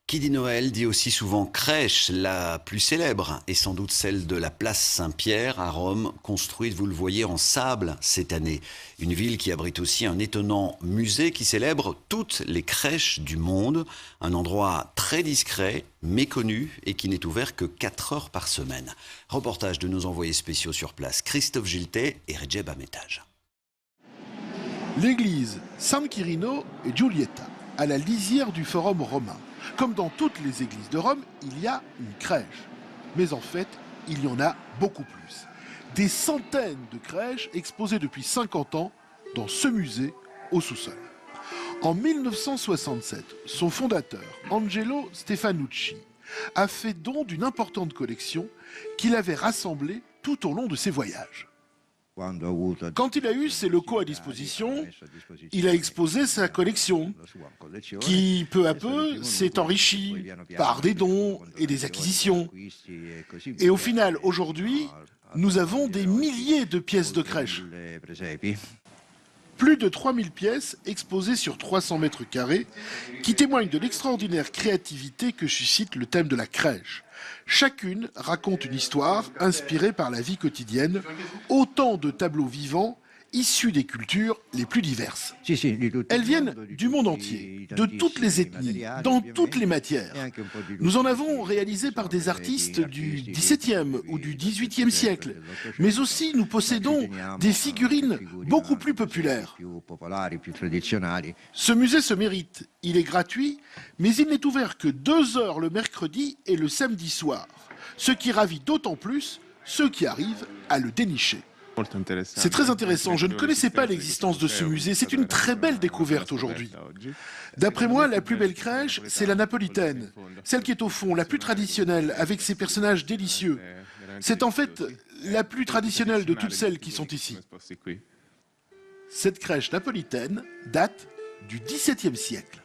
Qui dit Noël dit aussi souvent crèche. La plus célèbre est sans doute celle de la place Saint-Pierre à Rome, construite, vous le voyez, en sable cette année. Une ville qui abrite aussi un étonnant musée qui célèbre toutes les crèches du monde. Un endroit très discret, méconnu et qui n'est ouvert que 4 heures par semaine. Reportage de nos envoyés spéciaux sur place, Christophe Giltet et Recep Ametaj. L'église San Quirino et Giulietta, à la lisière du Forum romain. Comme dans toutes les églises de Rome, il y a une crèche. Mais en fait, il y en a beaucoup plus. Des centaines de crèches exposées depuis 50 ans dans ce musée au sous-sol. En 1967, son fondateur, Angelo Stefanucci, a fait don d'une importante collection qu'il avait rassemblée tout au long de ses voyages. Quand il a eu ses locaux à disposition, il a exposé sa collection, qui peu à peu s'est enrichie par des dons et des acquisitions. Et au final, aujourd'hui, nous avons des milliers de pièces de crèche. Plus de 3000 pièces exposées sur 300 mètres carrés, qui témoignent de l'extraordinaire créativité que suscite le thème de la crèche. Chacune raconte une histoire inspirée par la vie quotidienne, autant de tableaux vivants issus des cultures les plus diverses. Elles viennent du monde entier, de toutes les ethnies, dans toutes les matières. Nous en avons réalisé par des artistes du XVIIe ou du XVIIIe siècle, mais aussi nous possédons des figurines beaucoup plus populaires. Ce musée se mérite, il est gratuit, mais il n'est ouvert que 2 heures le mercredi et le samedi soir, ce qui ravit d'autant plus ceux qui arrivent à le dénicher. C'est très intéressant, je ne connaissais pas l'existence de ce musée, c'est une très belle découverte aujourd'hui. D'après moi, la plus belle crèche, c'est la napolitaine, celle qui est au fond, la plus traditionnelle, avec ses personnages délicieux. C'est en fait la plus traditionnelle de toutes celles qui sont ici. Cette crèche napolitaine date du XVIIe siècle.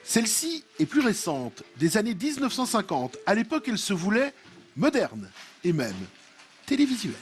Celle-ci est plus récente, des années 1950. À l'époque, elle se voulait moderne et même télévisuelle.